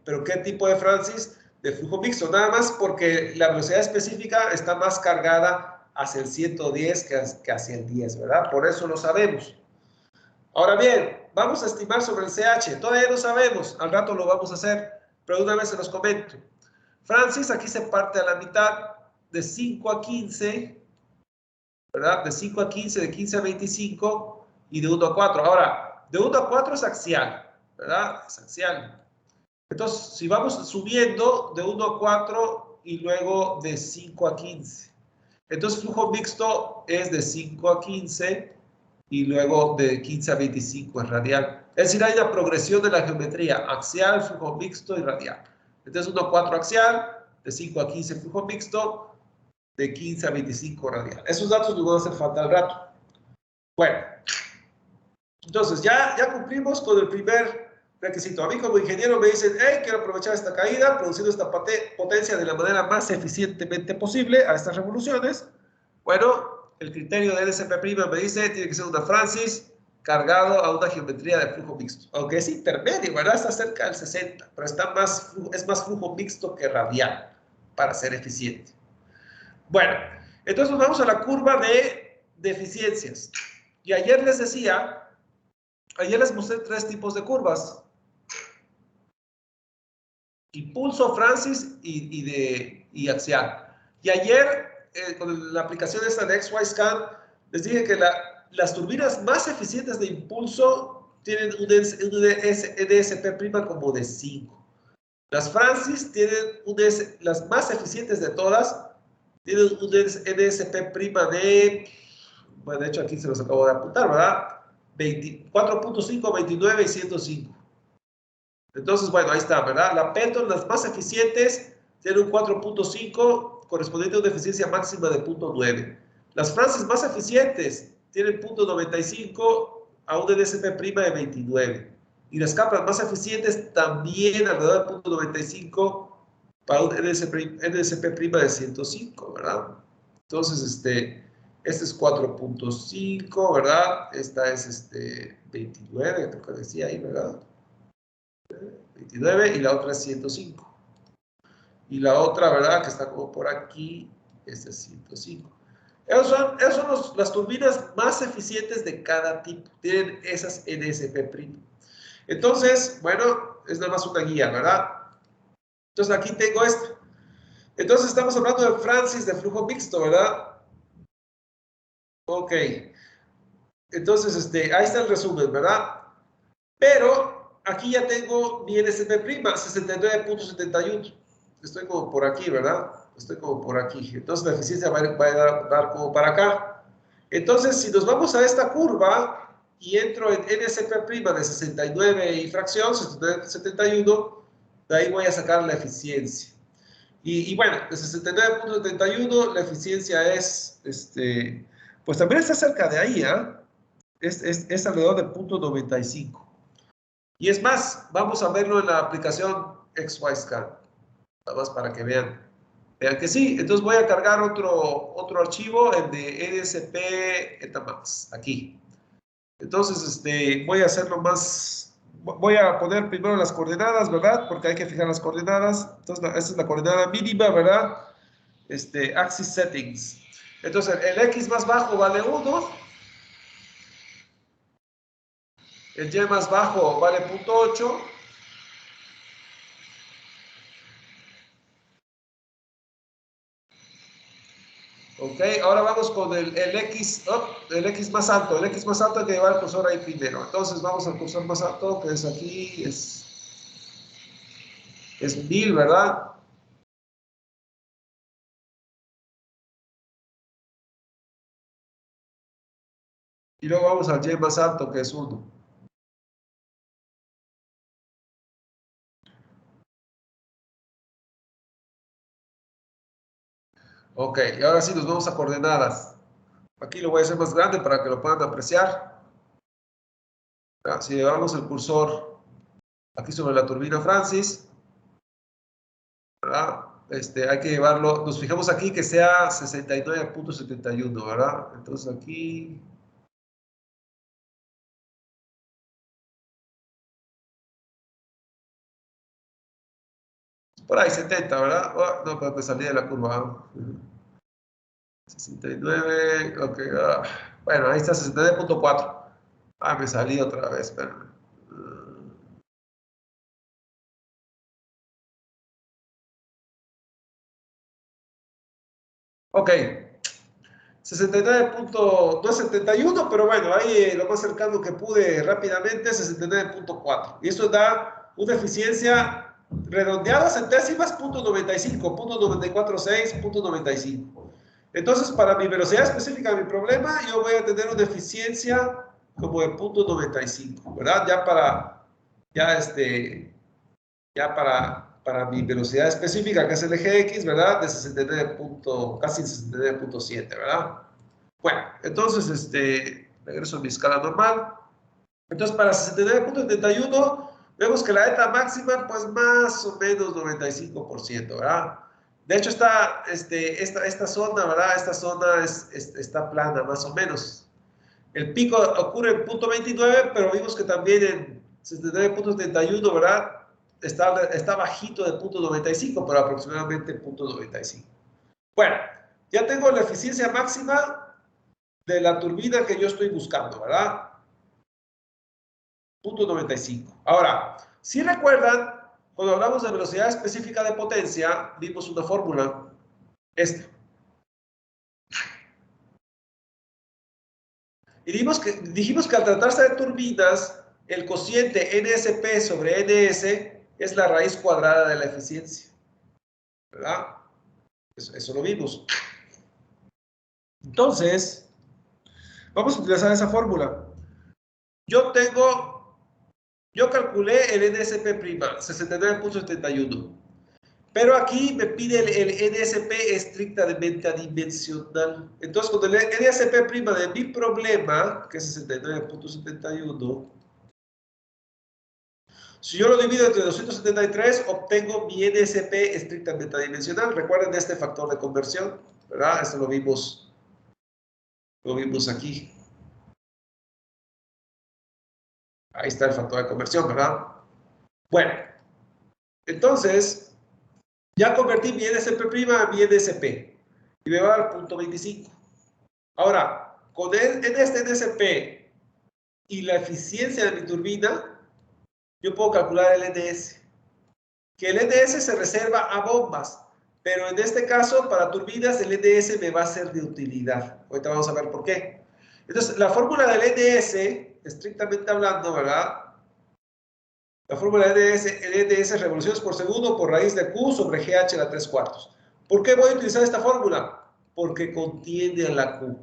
Pero ¿qué tipo de Francis? De flujo mixto. Nada más porque la velocidad específica está más cargada hacia el 110 que hacia el 10, ¿verdad? Por eso lo sabemos. Ahora bien, vamos a estimar sobre el CH. Todavía no sabemos, al rato lo vamos a hacer, pero una vez se los comento. Francis aquí se parte a la mitad, de 5 a 15, ¿verdad? De 5 a 15, de 15 a 25 y de 1 a 4. Ahora, de 1 a 4 es axial, ¿verdad? Es axial. Entonces, si vamos subiendo de 1 a 4 y luego de 5 a 15. Entonces, flujo mixto es de 5 a 15 y luego de 15 a 25 es radial. Es decir, hay una progresión de la geometría, axial, flujo mixto y radial. Entonces 1 a 4 axial, de 5 a 15 flujo mixto, de 15 a 25 radial. Esos datos nos van a hacer falta al rato. Bueno, entonces ya cumplimos con el primer requisito. A mí como ingeniero me dicen, hey, quiero aprovechar esta caída, produciendo esta potencia de la manera más eficientemente posible a estas revoluciones. Bueno, el criterio de NSP' me dice tiene que ser una Francis cargado a una geometría de flujo mixto. Aunque es intermedio, ¿verdad? Está cerca del 60, pero es más flujo mixto que radial para ser eficiente. Bueno, entonces nos vamos a la curva de eficiencias. Y ayer les mostré 3 tipos de curvas. Impulso, Francis y axial. Y ayer, con la aplicación esta de XY-Scan, les dije que las turbinas más eficientes de impulso tienen un NSP' como de 5. Las Francis tienen las más eficientes de todas, tienen un NSP' de, bueno, de hecho aquí se los acabo de apuntar, ¿verdad? 4.5, 29 y 105. Entonces, bueno, ahí está, ¿verdad? La Pelton, las más eficientes, tiene un 4.5 correspondiente a una eficiencia máxima de 0.9. Las Francis más eficientes tienen 0.95 a un NSP' de 29. Y las Kaplan más eficientes también alrededor de 0.95 para un NSP' de 105, ¿verdad? Entonces, este es 4.5, ¿verdad? Esta es 29, creo que decía ahí, ¿verdad? 29 y la otra es 105. Y la otra, ¿verdad? Que está como por aquí, esta es 105. Esas son las turbinas más eficientes de cada tipo. Tienen esas NSP'. Entonces, bueno, es nada más una guía, ¿verdad? Entonces aquí tengo esta. Entonces estamos hablando de Francis de flujo mixto, ¿verdad? Ok. Entonces, ahí está el resumen, ¿verdad? Pero aquí ya tengo mi NSP', 69.71. Estoy como por aquí, ¿verdad? Estoy como por aquí. Entonces la eficiencia va a dar como para acá. Entonces, si nos vamos a esta curva y entro en NSP' de 69 y fracción, 71, de ahí voy a sacar la eficiencia. Y bueno, de 69.71 la eficiencia es, pues también está cerca de ahí, ¿eh? Es alrededor de 0.95. Y es más, vamos a verlo en la aplicación XYScan, nada más para que vean. Vean que sí, entonces voy a cargar otro archivo, el de NSP Etamax, aquí. Entonces, voy a hacerlo más, voy a poner primero las coordenadas, ¿verdad? Porque hay que fijar las coordenadas. Entonces, esta es la coordenada mínima, ¿verdad? Axis settings. Entonces, el X más bajo vale 1. El Y más bajo vale 0.8. Ok, ahora vamos con el X, el X más alto. El X más alto hay que llevar el cursor ahí primero. Entonces vamos al cursor más alto, que es aquí, es 1000, ¿verdad? Y luego vamos al Y más alto, que es 1. Ok, y ahora sí nos vamos a coordenadas. Aquí lo voy a hacer más grande para que lo puedan apreciar. Si llevamos el cursor aquí sobre la turbina Francis, ¿verdad? Hay que llevarlo, nos fijamos aquí que sea 69.71, ¿verdad? Entonces aquí, por ahí 70, ¿verdad? Oh, no, pero me salí de la curva. 69, ok. Bueno, ahí está 69.4. Me salí otra vez, espérame. Ok, 69. No es 71, pero bueno, ahí lo más cercano que pude rápidamente, 69.4. Y esto da una eficiencia redondeada centésimas, 0.95, 0.946, 0.95. Entonces, para mi velocidad específica de mi problema, yo voy a tener una eficiencia como de 0.95, ¿verdad? Ya para mi velocidad específica, que es el eje X, ¿verdad? De 69. Casi 69.7, ¿verdad? Bueno, entonces, regreso a mi escala normal. Entonces, para 69.71, vemos que la eta máxima, pues más o menos 95%, ¿verdad? De hecho, esta zona, ¿verdad? Esta zona está plana, más o menos. El pico ocurre en 0.29, pero vimos que también en 69.71, ¿verdad? Está bajito de 0.95, pero aproximadamente 0.95. Bueno, ya tengo la eficiencia máxima de la turbina que yo estoy buscando, ¿verdad? 0.95. Ahora, si recuerdan, cuando hablamos de velocidad específica de potencia, vimos una fórmula, esta. Y dijimos que al tratarse de turbinas, el cociente NSP sobre NS es la raíz cuadrada de la eficiencia, ¿verdad? Eso lo vimos. Entonces, vamos a utilizar esa fórmula. Yo calculé el NSP', 69.71. Pero aquí me pide el NSP estrictamente adimensional. Entonces, con el NSP' de mi problema, que es 69.71, si yo lo divido entre 273, obtengo mi NSP estrictamente adimensional. Recuerden este factor de conversión, ¿verdad? Esto lo vimos aquí. Ahí está el factor de conversión, ¿verdad? Bueno, entonces, ya convertí mi NSP' a mi NSP y me va a dar 0.25. Ahora, en este NSP y la eficiencia de mi turbina, yo puedo calcular el NS. Que el NS se reserva a bombas, pero en este caso, para turbinas, el NS me va a ser de utilidad. Ahorita vamos a ver por qué. Entonces, la fórmula del NS, estrictamente hablando, ¿verdad? La fórmula del NS, el NS es revoluciones por segundo por raíz de Q sobre GH a la 3/4. ¿Por qué voy a utilizar esta fórmula? Porque contiene a la Q.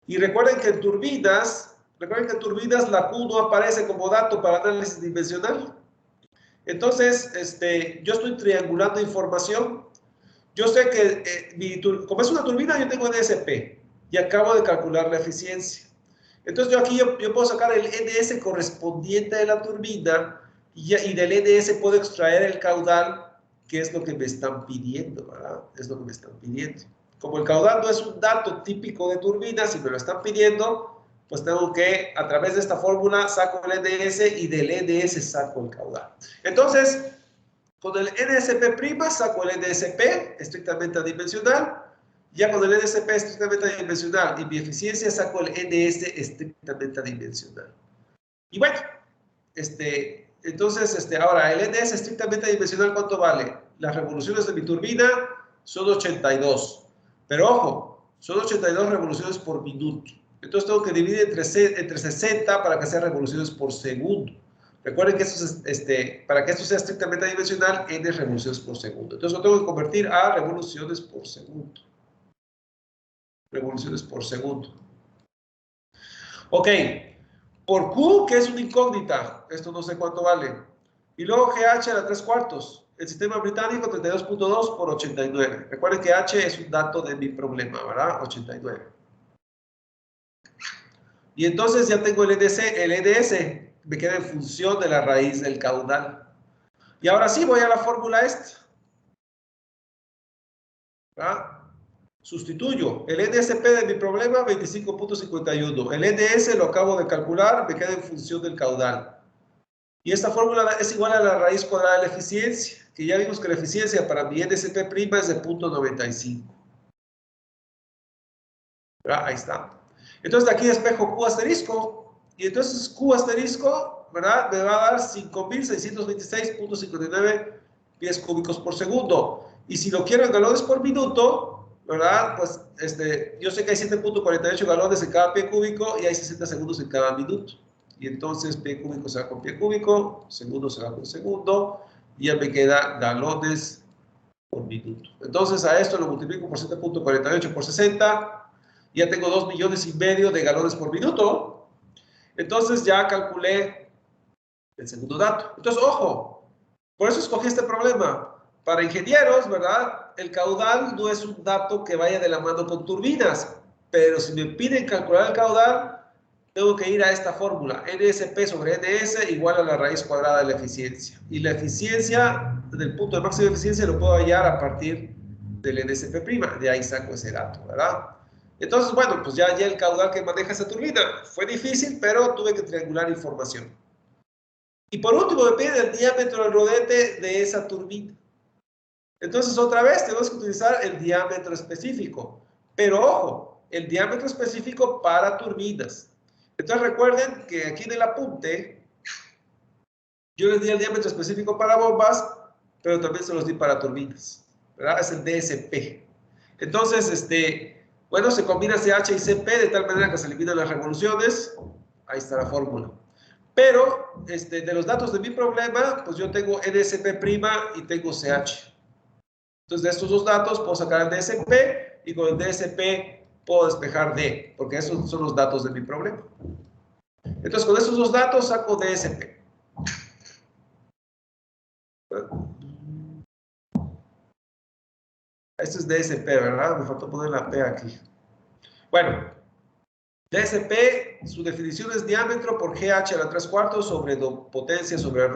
Y recuerden que en turbinas la Q no aparece como dato para análisis dimensional. Entonces, yo estoy triangulando información. Yo sé que como es una turbina, yo tengo NSP y acabo de calcular la eficiencia. Entonces, yo puedo sacar el NS correspondiente de la turbina y del NS puedo extraer el caudal, que es lo que me están pidiendo, ¿verdad? Es lo que me están pidiendo. Como el caudal no es un dato típico de turbinas, si me lo están pidiendo, pues tengo que, a través de esta fórmula, saco el NS y del NS saco el caudal. Entonces, con el NSP' saco el NSP estrictamente adimensional. Ya con el NSP estrictamente adimensional y mi eficiencia saco el NS estrictamente adimensional. Y bueno, entonces, ahora el NS estrictamente adimensional, ¿cuánto vale? Las revoluciones de mi turbina son 82. Pero ojo, son 82 revoluciones por minuto. Entonces tengo que dividir entre 60 para que sean revoluciones por segundo. Recuerden que para que esto sea estrictamente adimensional, n revoluciones por segundo. Entonces lo tengo que convertir a revoluciones por segundo. Revoluciones por segundo. Ok, por Q, que es una incógnita, esto no sé cuánto vale. Y luego GH a la 3/4. El sistema británico 32.2 por 89. Recuerden que H es un dato de mi problema, ¿verdad? 89. Y entonces ya tengo el EDS me queda en función de la raíz del caudal. Y ahora sí voy a la fórmula esta. ¿Verdad? Sustituyo el NSP de mi problema 25.51. El NS lo acabo de calcular, me queda en función del caudal. Y esta fórmula es igual a la raíz cuadrada de la eficiencia, que ya vimos que la eficiencia para mi NSP' es de 0.95. Ahí está. Entonces de aquí despejo Q asterisco, y entonces Q asterisco, ¿verdad? Me va a dar 5.626.59 pies cúbicos por segundo. Y si lo quiero en galones por minuto, ¿verdad? Pues yo sé que hay 7.48 galones en cada pie cúbico y hay 60 segundos en cada minuto. Y entonces pie cúbico se va con pie cúbico, segundo se va con segundo, y ya me queda galones por minuto. Entonces a esto lo multiplico por 7.48 por 60, ya tengo 2,5 millones de galones por minuto. Entonces ya calculé el segundo dato. Entonces, ojo, por eso escogí este problema. Para ingenieros, ¿verdad? El caudal no es un dato que vaya de la mano con turbinas, pero si me piden calcular el caudal, tengo que ir a esta fórmula, NSP sobre NS igual a la raíz cuadrada de la eficiencia. Y la eficiencia, del punto de máxima eficiencia, lo puedo hallar a partir del NSP', de ahí saco ese dato, ¿verdad? Entonces, bueno, pues ya el caudal que maneja esa turbina. Fue difícil, pero tuve que triangular información. Y por último, me piden el diámetro del rodete de esa turbina. Entonces, otra vez, tenemos que utilizar el diámetro específico. Pero ojo, el diámetro específico para turbinas. Entonces, recuerden que aquí en el apunte, yo les di el diámetro específico para bombas, pero también se los di para turbinas, ¿verdad? Es el DSP. Entonces, bueno, se combina CH y CP de tal manera que se eliminan las revoluciones. Ahí está la fórmula. Pero, de los datos de mi problema, pues yo tengo NSP' y tengo CH. Entonces, de estos dos datos puedo sacar el DSP y con el DSP puedo despejar D, porque esos son los datos de mi problema. Entonces, con estos dos datos saco DSP. Esto es DSP, ¿verdad? Me faltó poner la P aquí. Bueno, DSP, su definición es diámetro por GH a la 3/4 sobre potencia sobre ρ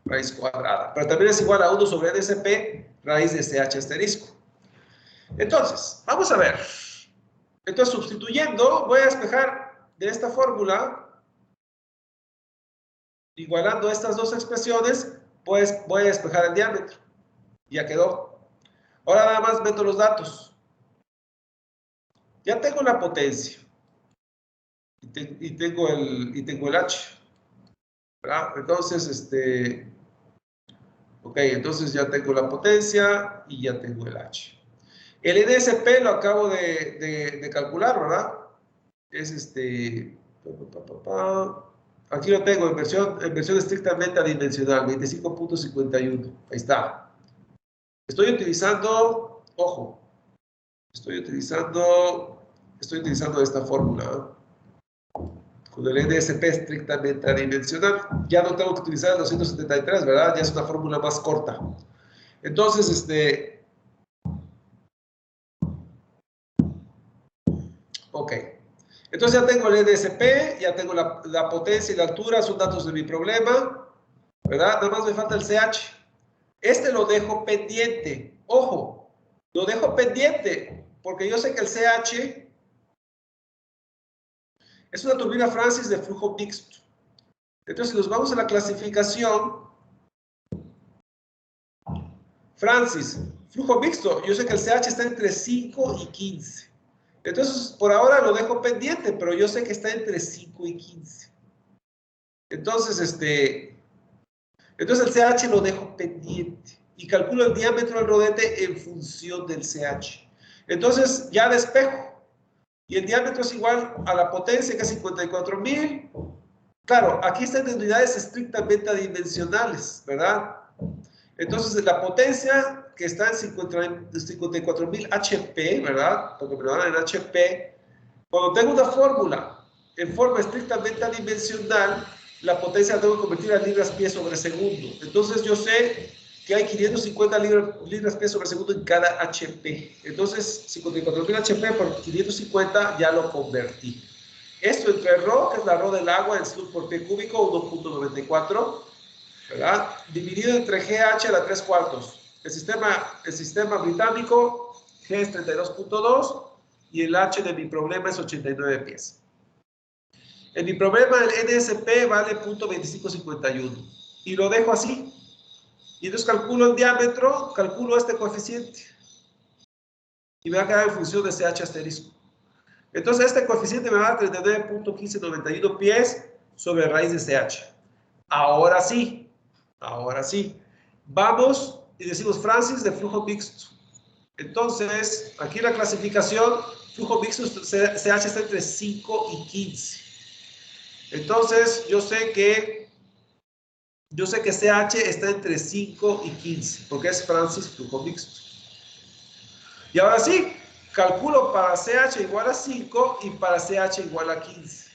raíz cuadrada. Pero también es igual a 1 sobre DSP raíz de CH asterisco. Entonces, vamos a ver. Entonces, sustituyendo, voy a despejar de esta fórmula, igualando estas dos expresiones, pues voy a despejar el diámetro. Ya quedó. Ahora nada más meto los datos. Ya tengo la potencia. Y tengo el H. ¿Verdad? Entonces, ok, entonces ya tengo la potencia y ya tengo el H. El NSP lo acabo de calcular, ¿verdad? Es aquí lo tengo en versión estrictamente adimensional, 25.51. Ahí está. Estoy utilizando ojo, estoy utilizando esta fórmula, con el NSP estrictamente adimensional. Ya no tengo que utilizar el 273, ¿verdad? Ya es una fórmula más corta. Entonces, ok. Entonces ya tengo el NSP, ya tengo la potencia y la altura, son datos de mi problema, ¿verdad? Nada más me falta el CH. Este lo dejo pendiente. Ojo, lo dejo pendiente, porque yo sé que el CH es una turbina Francis de flujo mixto. Entonces, si nos vamos a la clasificación, Francis, flujo mixto, yo sé que el CH está entre 5 y 15. Entonces, por ahora lo dejo pendiente, pero yo sé que está entre 5 y 15. Entonces, entonces el CH lo dejo pendiente y calculo el diámetro del rodete en función del CH. Entonces, ya despejo. Y el diámetro es igual a la potencia, que es 54,000. Claro, aquí están en unidades estrictamente adimensionales, ¿verdad? Entonces, la potencia que está en 54,000 HP, ¿verdad? Porque me lo dan en HP. Cuando tengo una fórmula en forma estrictamente adimensional, la potencia la tengo que convertir a libras-pie sobre segundo. Entonces, yo sé que hay 550 libras-pie sobre segundo en cada HP. Entonces, 54,000 HP por 550 ya lo convertí. Esto entre ρ, que es la ρ del agua, en slug por pie cúbico, 1.94, ¿verdad? Dividido entre GH a la 3/4. El sistema británico, G es 32.2 y el H de mi problema es 89 pies. En mi problema el NSP vale 0.2551 y lo dejo así. Y entonces calculo el diámetro, calculo este coeficiente y me va a quedar en función de CH asterisco. Entonces este coeficiente me va a dar 39.1591 pies sobre raíz de CH. Ahora sí, vamos y decimos Francis de flujo mixto. Entonces, aquí en la clasificación, flujo mixto CH está entre 5 y 15. Entonces, yo sé que CH está entre 5 y 15, porque es Francis flujo mixto. Y ahora sí, calculo para CH igual a 5 y para CH igual a 15.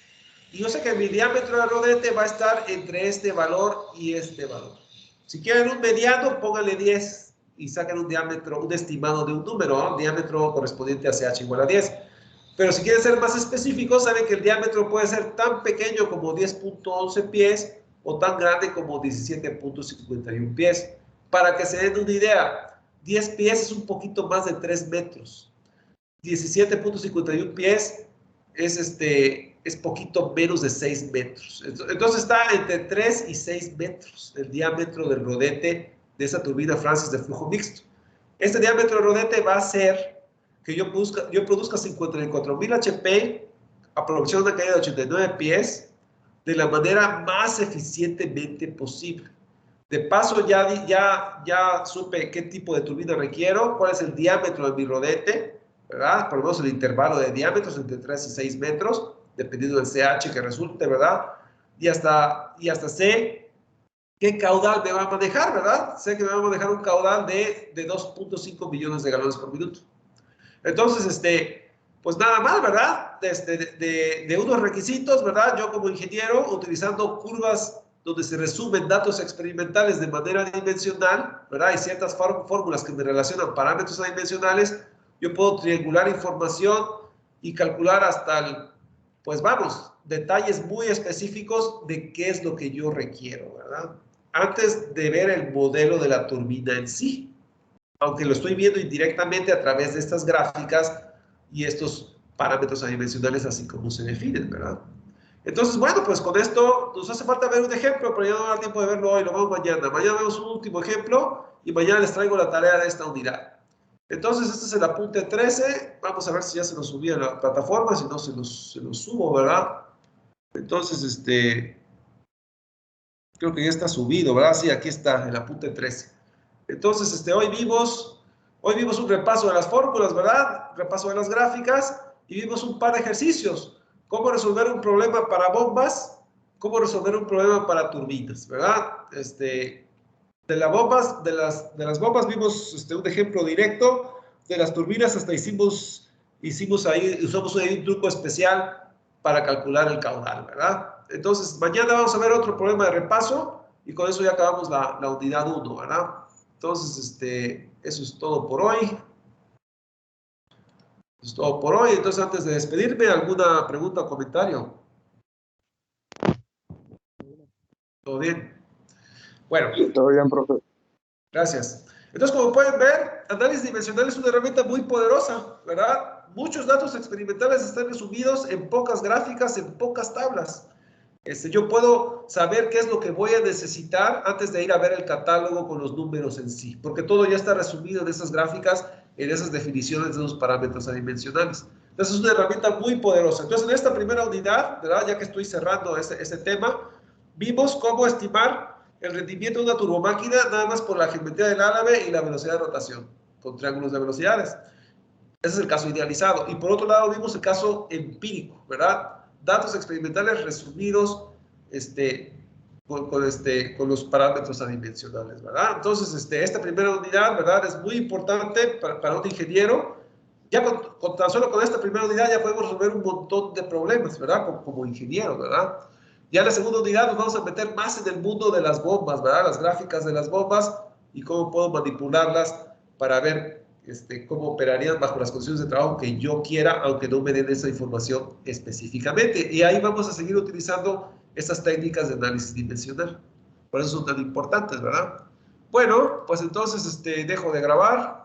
Y yo sé que mi diámetro de rodete va a estar entre este valor y este valor. Si quieren un mediano, pónganle 10 y saquen un diámetro, un estimado de un número, ¿no? Diámetro correspondiente a CH igual a 10. Pero si quieren ser más específicos, saben que el diámetro puede ser tan pequeño como 10.11 pies o tan grande como 17.51 pies. Para que se den una idea, 10 pies es un poquito más de 3 metros. 17.51 pies es poquito menos de 6 metros. Entonces está entre 3 y 6 metros el diámetro del rodete de esa turbina Francis de flujo mixto. Este diámetro del rodete va a hacer que yo produzca 54,000 HP, aprovechando una caída de 89 pies, de la manera más eficientemente posible. De paso, ya supe qué tipo de turbina requiero, cuál es el diámetro de mi rodete, ¿verdad? Por lo menos el intervalo de diámetros entre 3 y 6 metros, dependiendo del CH que resulte, ¿verdad? Y hasta sé qué caudal me va a manejar, ¿verdad? Sé que me va a manejar un caudal de 2.5 millones de galones por minuto. Entonces, pues nada más, ¿verdad? De unos requisitos, ¿verdad? Yo como ingeniero, utilizando curvas donde se resumen datos experimentales de manera adimensional, ¿verdad? Hay ciertas fórmulas que me relacionan parámetros adimensionales, yo puedo triangular información y calcular hasta pues vamos, detalles muy específicos de qué es lo que yo requiero, ¿verdad? Antes de ver el modelo de la turbina en sí, aunque lo estoy viendo indirectamente a través de estas gráficas y estos parámetros adimensionales así como se definen, ¿verdad? Entonces, bueno, pues con esto nos hace falta ver un ejemplo, pero ya no da tiempo de verlo hoy, lo vemos mañana. Mañana vemos un último ejemplo y mañana les traigo la tarea de esta unidad. Entonces, este es el apunte 13. Vamos a ver si ya se nos subía a la plataforma, si no se los subo, ¿verdad? Entonces, creo que ya está subido, ¿verdad? Sí, aquí está el apunte 13. Entonces, hoy vimos un repaso de las fórmulas, ¿verdad? Repaso de las gráficas y vimos un par de ejercicios. Cómo resolver un problema para bombas, cómo resolver un problema para turbinas, ¿verdad? De las bombas vimos un ejemplo directo de las turbinas hasta usamos ahí un truco especial para calcular el caudal, ¿verdad? Entonces, mañana vamos a ver otro problema de repaso y con eso ya acabamos la unidad 1, ¿verdad? Entonces, eso es todo por hoy. Eso es todo por hoy. Entonces, antes de despedirme, ¿alguna pregunta o comentario? ¿Todo bien? Bueno. Todo bien, profe. Gracias. Entonces, como pueden ver, análisis dimensional es una herramienta muy poderosa, ¿verdad? Muchos datos experimentales están resumidos en pocas gráficas, en pocas tablas. Yo puedo saber qué es lo que voy a necesitar antes de ir a ver el catálogo con los números en sí, porque todo ya está resumido en esas gráficas, en esas definiciones de los parámetros adimensionales. Entonces, es una herramienta muy poderosa. Entonces, en esta primera unidad, ¿verdad? Ya que estoy cerrando este tema, vimos cómo estimar el rendimiento de una turbomáquina nada más por la geometría del árabe y la velocidad de rotación, con triángulos de velocidades. Ese es el caso idealizado. Y por otro lado vimos el caso empírico, ¿verdad? Datos experimentales resumidos con los parámetros adimensionales, ¿verdad? Entonces, esta primera unidad, ¿verdad? Es muy importante para un ingeniero. Ya tan solo con esta primera unidad ya podemos resolver un montón de problemas, ¿verdad? Como ingeniero, ¿verdad? Ya en la segunda unidad nos vamos a meter más en el mundo de las bombas, ¿verdad? Las gráficas de las bombas y cómo puedo manipularlas para ver cómo operarían bajo las condiciones de trabajo que yo quiera, aunque no me den esa información específicamente. Y ahí vamos a seguir utilizando estas técnicas de análisis dimensional. Por eso son tan importantes, ¿verdad? Bueno, pues entonces dejo de grabar.